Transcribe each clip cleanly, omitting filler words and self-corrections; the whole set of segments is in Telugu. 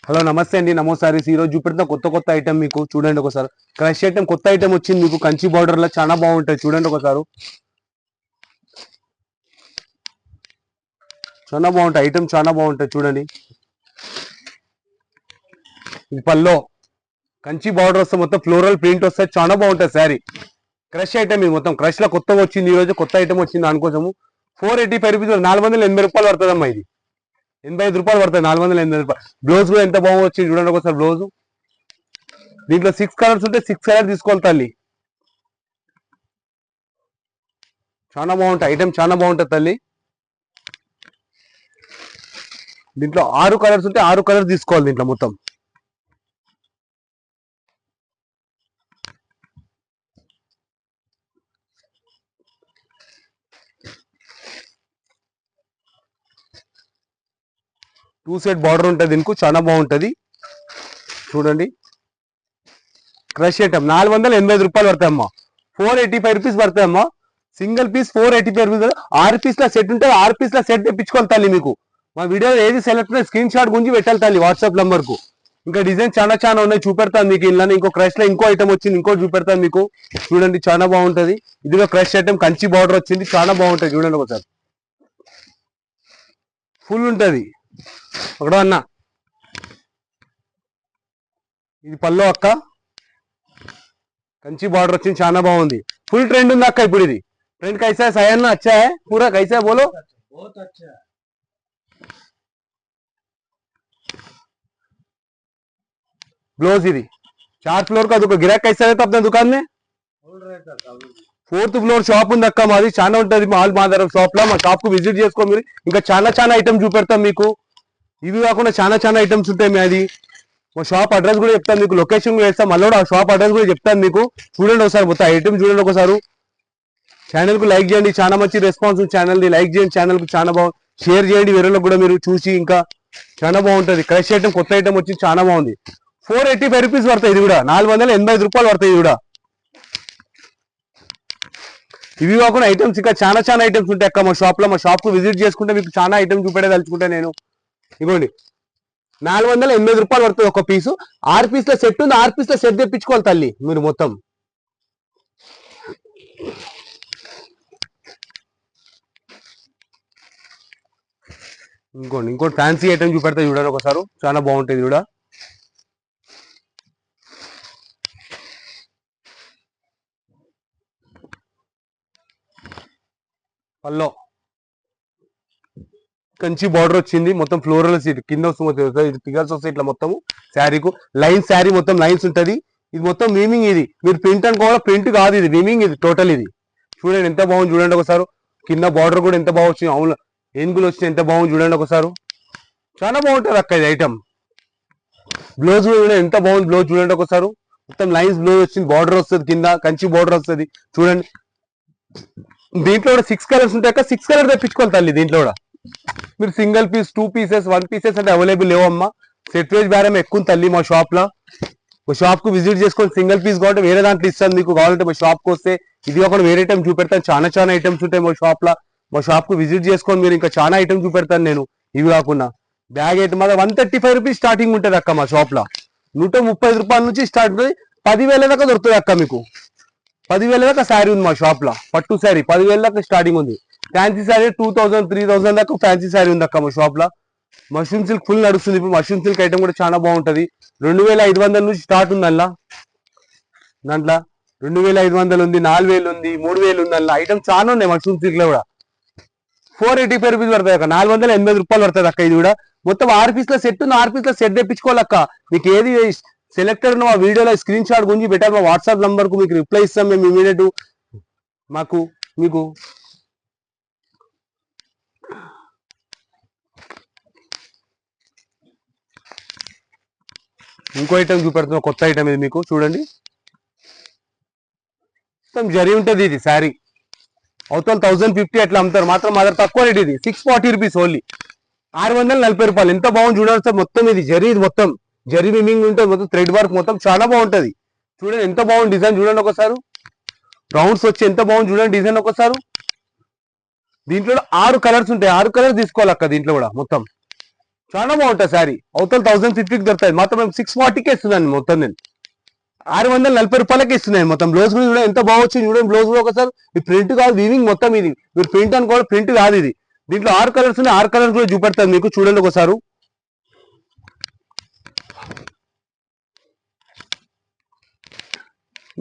హలో నమస్తే అండి, నమో సారీస్. ఈ రోజు చూపెడుతున్న కొత్త ఐటమ్ మీకు చూడండి ఒకసారి. క్రష్ ఐటమ్ కొత్త ఐటమ్ వచ్చింది మీకు, కంచి బార్డర్ లో చాలా బాగుంటుంది. చూడండి ఒకసారి, చాలా బాగుంటాయి ఐటమ్, చాలా బాగుంటుంది చూడండి. ఇది పల్లో కంచి బార్డర్ వస్తే మొత్తం ఫ్లోరల్ ప్రింట్ వస్తే చాలా బాగుంటుంది శారీ. క్రష్ ఐటమ్ ఇది మొత్తం క్రష్ లో కొత్తగా వచ్చింది. ఈ రోజు కొత్త ఐటమ్ వచ్చింది దానికోసము. 485 రూపీస్, 480 రూపాయలు పడుతుందమ్మా. ఇది 85 రూపాయలు పడుతుంది, 480 రూపాయలు. బ్లౌజ్ కూడా ఎంత బాగా వచ్చింది చూడండి ఒకసారి. బ్లౌజ్ దీంట్లో 6 కలర్స్ ఉంటే 6 కలర్ తీసుకోవాలి తల్లి. చాలా బాగుంటాయి ఐటమ్, చాలా బాగుంటుంది తల్లి. దీంట్లో 6 కలర్స్ ఉంటే 6 కలర్స్ తీసుకోవాలి దీంట్లో మొత్తం. టూ సెట్ బార్డర్ ఉంటుంది దీనికి, చాలా బాగుంటుంది చూడండి. క్రష్ ఐటమ్ 480 రూపాయలు పడతాయమ్మా. 485 రూపీస్ పడతాయమ్మా. Single piece 485 rupees. 6 పీస్ల సెట్ ఉంటే 6 పీస్ల సెట్ తెప్పించుకోవాలి తల్లి. మీకు మా వీడియో ఏది సెలెక్ట్ స్క్రీన్ షాట్ గురించి పెట్టాలి తల్లి వాట్సాప్ నంబర్ కు. ఇంకా డిజైన్ చాలా ఉన్నాయి, చూపెడతాను మీకు. ఇలా ఇంకో క్రష్ లో ఇంకో ఐటమ్ వచ్చింది, ఇంకో చూపెడతాను మీకు. చూడండి చాలా బాగుంటది. ఇదిగో క్రష్ ఐటమ్ కంచి బార్డర్ వచ్చింది, చాలా బాగుంటది చూడండి ఒకసారి. ఫుల్ ఉంటది ఒకడో అన్న. ఇది పల్లో అక్క, कंची बॉर्डर अच्छी చాలా బాగుంది. फुल ट्रेंड ఉంది అక్క ఇప్పుడు. ఇది ट्रेंड कैसा है सायन ना? अच्छा है पूरा, कैसा है बोलो? बहुत अच्छा है. ब्लाउज ఇది 4 ఫ్లోర్ का दुकान. गिराक कैसा रहता अपना दुकान में? 4th ఫ్లోర్ షాప్ ఉంది అక్క మాది. చాలా ఉంటది మాల్ మాదరం షాప్ లో. మా షాప్ కు విజిట్ చేసుకో మీరు. ఇంకా చాలా ఐటమ్ చూపెడతాం మీకు. ఇవి కాకుండా చాలా ఐటమ్స్ ఉంటాయి మాది. మా షాప్ అడ్రస్ కూడా చెప్తాను మీకు, లొకేషన్ కూడా వేస్తాం. మళ్ళీ ఆ షాప్ అడ్రస్ కూడా చెప్తాను మీకు. చూడండి ఒకసారి మొత్తం ఐటమ్ చూడండి ఒకసారి. ఛానల్ కు లైక్ చేయండి, చాలా మంచి రెస్పాన్స్ ఛానల్ ది. లైక్ చేయండి ఛానల్ కు, చాలా బాగుంది. షేర్ చేయండి వేరేలకు కూడా మీరు చూసి. ఇంకా చాలా బాగుంటది. క్రష్ ఐటమ్ కొత్త ఐటమ్ వచ్చి చాలా బాగుంది. 485 రూపీస్ పడతాయి. ఇది కూడా 485 రూపాయలు పడతాయి. ఇది కూడా ఇవి కాకుండా ఐటమ్స్ ఇంకా చాలా ఐటమ్స్ ఉంటాయి అక్క మా షాప్ లో. మా షాప్ కు విజిట్ చేసుకుంటే మీకు చాలా ఐటమ్ చూపెట్టదలుచుకుంటే నేను. ఇగోండి 480 రూపాయలు పడుతుంది ఒక పీసు. 6 పీస్ల సెట్ ఉంది, 6 పీస్ల సెట్ తెప్పించుకోవాలి తల్లి మీరు మొత్తం. ఇంకోటి ఫ్యాన్సీ ఐటమ్ చూపెడతా చూడండి ఒకసారి. చాలా బాగుంటుంది కూడా. పల్లో కంచి బార్డర్ వచ్చింది, మొత్తం ఫ్లోరల్ సీట్ కింద వస్తుంది. ఫిగర్స్ వస్తాయి ఇట్లా మొత్తం శారీకు. లైన్స్ శారీ మొత్తం లైన్స్ ఉంటది. ఇది మొత్తం వీవింగ్. ఇది మీరు ప్రింట్ అనుకోవాలి, ప్రింట్ కాదు ఇది వీవింగ్. ఇది టోటల్. ఇది చూడండి ఎంత బాగుంది చూడండి ఒకసారి. కింద బార్డర్ కూడా ఎంత బాగా వచ్చింది. అవును ఏనుగులు వచ్చి ఎంత బాగుంది చూడండి ఒకసారి. చాలా బాగుంటుంది అక్క ఇది ఐటమ్. బ్లౌజ్ కూడా ఎంత బాగుంది. బ్లౌజ్ చూడండి ఒకసారి. మొత్తం లైన్స్ బ్లౌజ్ వచ్చింది. బార్డర్ వస్తుంది కింద, కంచి బార్డర్ వస్తుంది చూడండి. దీంట్లో కూడా 6 కలర్స్ ఉంటాయి అక్క. 6 కలర్ తెప్పించుకోవాలి తల్లి. దీంట్లో కూడా మీరు సింగిల్ పీస్, 2 పీసెస్, 1 పీసెస్ అంటే అవైలబుల్ లేవమ్మా. సెట్ వైజ్ బేరం ఎక్కువ తల్లి మా షాప్ లో. మా షాప్ కు విజిట్ చేసుకొని సింగిల్ పీస్ కావాలంటే వేరే దాంట్లో ఇస్తాను మీకు. కావాలంటే మా షాప్ కు వస్తే ఇది కాకుండా వేరే ఐటమ్ చూపెడతాను. చాలా ఐటమ్స్ ఉంటాయి మా షాప్ లో. మా షాప్ కు విజిట్ చేసుకొని మీరు. ఇంకా చాలా ఐటమ్ చూపెడతాను నేను. ఇవి కాకుండా బ్యాగ్ ఐటమ్ మాత్రం 135 రూపీస్ స్టార్టింగ్ ఉంటుంది అక్క మా షాప్ లో. 135 రూపాయల నుంచి స్టార్ట్ ఉంటుంది. 10,000 దాకా దొరుకుతుంది అక్క మీకు. 10,000 దాకా శారీ ఉంది మా షాప్ లో. పట్టు శారీ 10,000 దాకా స్టార్టింగ్ ఉంది. ఫ్యాన్సీ శారీ 2,000, 3,000 దాకా ఫ్యాన్సీ శారీ ఉంది అక్క మా షాప్ లో. మష్రూమ్ సిల్క్ ఫుల్ నడుస్తుంది ఇప్పుడు. మష్రూమ్ సిల్క్ ఐటమ్ కూడా చాలా బాగుంటది. 2,500 నుంచి స్టార్ట్ ఉంది అలా. దాంట్లో 2,500 ఉంది, 4,000 ఉంది, 3,000 ఉంది. అలా ఐటమ్ చాలా ఉన్నాయి మష్రూమ్ సిల్క్ లో కూడా. 485 రూపీస్ పడుతుంది అక్క. 480 రూపాయలు పడుతుంది అక్క. ఇది కూడా మొత్తం 6 పీస్ల సెట్ ఉంది. 6 పీస్ల సెట్ తెప్పించుకోవాలి అక్క. మీకు ఏది సెలెక్టెడ్ ఉన్న మా వీడియోలో స్క్రీన్ షాట్ గురించి పెట్టాలి. మా వాట్సాప్ నంబర్ కు మీకు రిప్లై ఇస్తాం మేము ఇమీడియట్. మీకు ఇంకో ఐటమ్ చూపెడుతున్నా, కొత్త ఐటమ్ ఇది మీకు చూడండి. మొత్తం జరి ఉంటుంది ఇది శారీ. అవతల 1050 అట్లా అమ్ముతారు, మాత్రం మా దగ్గర తక్కువ రేట్. ఇది 640 రూపీస్ ఓన్లీ. 640 రూపాయలు. ఎంత బాగుంది చూడండి సార్. మొత్తం ఇది జరి, ఇది మొత్తం జరి విమింగ్ ఉంటుంది. మొత్తం థ్రెడ్ వర్క్ మొత్తం చాలా బాగుంటది చూడండి. ఎంత బాగుంది డిజైన్ చూడండి ఒకసారి. రౌండ్స్ వచ్చి ఎంత బాగుంది చూడండి డిజైన్ ఒకసారి. దీంట్లో 6 కలర్స్ ఉంటాయి. 6 కలర్స్ తీసుకోవాలి అక్క దీంట్లో కూడా మొత్తం. చాలా బాగుంటుంది శారీ. అవతల 1050కి దొరుకుతుంది, మొత్తం 640కి ఇస్తున్నాను మొత్తం నేను. 640 ఇస్తున్నాయి మొత్తం. బ్లౌజ్ కూడా చూడండి ఎంత బాగా వచ్చింది చూడండి. బ్లౌజ్ కూడా ఒకసారి ఈ ప్రింట్ కాదు, వీవింగ్ మొత్తం ఇది. మీరు ప్రింట్ అనుకోవాలి, ప్రింట్ కాదు ఇది. దీంట్లో 6 కలర్స్ ఉన్నాయి, 6 కలర్స్ కూడా చూపెడతాను మీకు, చూడండి ఒకసారి.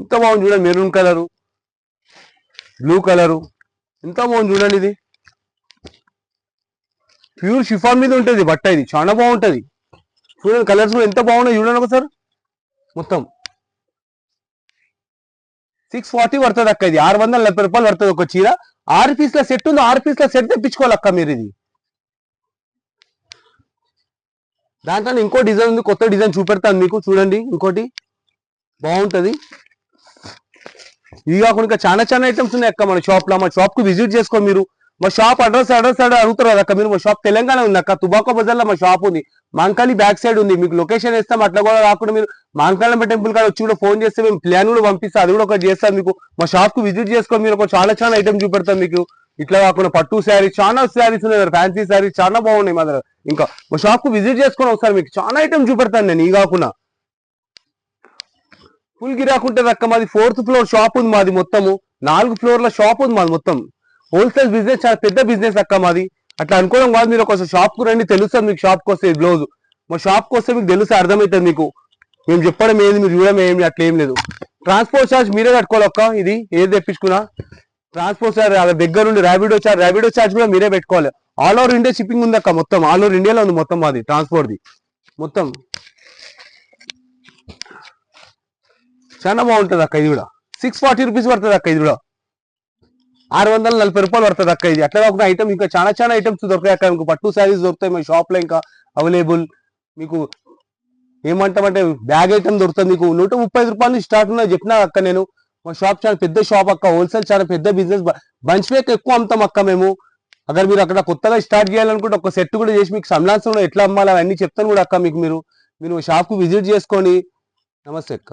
ఎంత బాగుంది చూడండి, మెరూన్ కలరు, బ్లూ కలరు, ఎంత బాగుంది చూడండి. ఇది ప్యూర్ షిఫాన్ మీద ఉంటుంది బట్ట, ఇది చాలా బాగుంటది చూడండి. కలర్స్ కూడా ఎంత బాగున్నాయి చూడండి ఒకసారి. మొత్తం 640 పడుతుంది అక్క. ఇది 640 పడుతుంది ఒక చీర. 6 పీస్ల సెట్ ఉంది, 6 పీస్ల సెట్ తెప్పించుకోవాలి అక్క మీరు. ఇది దాంట్లో ఇంకో డిజైన్ ఉంది, కొత్త డిజైన్ చూపెడతాను మీకు, చూడండి. ఇంకోటి బాగుంటది. ఇది కాకుండా ఇంకా చాలా చాలా ఐటమ్స్ ఉన్నాయి అక్క మన షాప్ లో. మా షాప్ కు విజిట్ చేసుకో మీరు. మా షాప్ అడ్రస్ అడుగుతారు అక్క మీరు. మా షాప్ తెలంగాణ ఉంది అక్క, తుబాకో బజార్ లో మా షాప్ ఉంది. మాంకాళి బ్యాక్ సైడ్ ఉంది. మీకు లొకేషన్ ఇస్తాం, అట్లా కూడా కాకుండా మీరు మాంకాళమ్మ టెంపుల్ కాడ వచ్చి కూడా ఫోన్ చేస్తే మేము ప్లాన్ కూడా పంపిస్తాం, అది కూడా ఒకటి చేస్తాం మీకు. మా షాప్ కు విజిట్ చేసుకో మీరు. ఒక చాలా చాలా ఐటమ్ చూపెడతాం మీకు. ఇట్లా కాకుండా పట్టు శారీ, చాలా శారీస్ ఉన్నాయి, ఫ్యాన్సీ శారీస్ చాలా బాగున్నాయి మా దగ్గర. ఇంకా మా షాప్ కు విజిట్ చేసుకొని ఒకసారి మీకు చాలా ఐటమ్ చూపెడతాను నేను. ఈ కాకుండా ఫుల్ గిరాక్ ఉంటుంది అక్క మాది. 4th ఫ్లోర్ షాప్ ఉంది మాది. మొత్తము 4 ఫ్లోర్ల షాప్ ఉంది మాది. మొత్తం హోల్సేల్ బిజినెస్, చాలా పెద్ద బిజినెస్ అక్క మాది. అట్లా అనుకోవడం కాదు, మీరు ఒకసారి షాప్ కు రండి, తెలుస్తుంది మీకు. షాప్ కి వస్తే బ్లౌజ్ మా షాప్ కి వస్తే మీకు తెలుస్తే అర్థమవుతుంది మీకు. మేము చెప్పడం ఏంది, మీరు చూడడం ఏమి అట్లా ఏం లేదు. ట్రాన్స్పోర్ట్ ఛార్జ్ మీరే కట్టుకోవాలి అక్క. ఇది ఏది తెప్పించుకున్నా ట్రాన్స్పోర్ట్ ఛార్జ్ దగ్గర నుండి ర్యాపిడో ఛార్జ్ కూడా మీరే పెట్టుకోవాలి. ఆల్ ఓవర్ ఇండియా షిప్పింగ్ ఉంది అక్క. మొత్తం ఆల్ ఓవర్ ఇండియాలో ఉంది మొత్తం మాది ట్రాన్స్పోర్ట్ది. మొత్తం చాలా బాగుంటుంది అక్క. ఇది కూడా 640 రూపీస్ పడుతుంది అక్క. ఇది కూడా 640 పడుతుంది అక్క. ఇది అట్లా కాకుండా ఐటమ్ ఇంకా చాలా చాలా ఐటమ్స్ దొరుకుతాయి అక్క. మీకు పట్టు శారీస్ దొరుకుతాయి మా షాప్ లో ఇంకా అవైలబుల్. మీకు ఏమంటామంటే బ్యాగ్ ఐటమ్ దొరుకుతుంది మీకు. 135 రూపాయల నుంచి స్టార్ట్ ఉన్నాయి చెప్పినా అక్క నేను. మా షాప్ చాలా పెద్ద షాప్ అక్క, హోల్సేల్ చాలా పెద్ద బిజినెస్. బంచ్ మేక్ ఎక్కువ అమ్ముతాం అక్క మేము. అక్కడ మీరు అక్కడ కొత్తగా స్టార్ట్ చేయాలనుకుంటే ఒక సెట్ కూడా చేసి మీకు సంలాన్స్ కూడా ఎట్లా అమ్మాలి అవన్నీ చెప్తాను కూడా అక్క మీకు. మీరు షాప్ కు విజిట్ చేసుకొని. నమస్తే అక్క.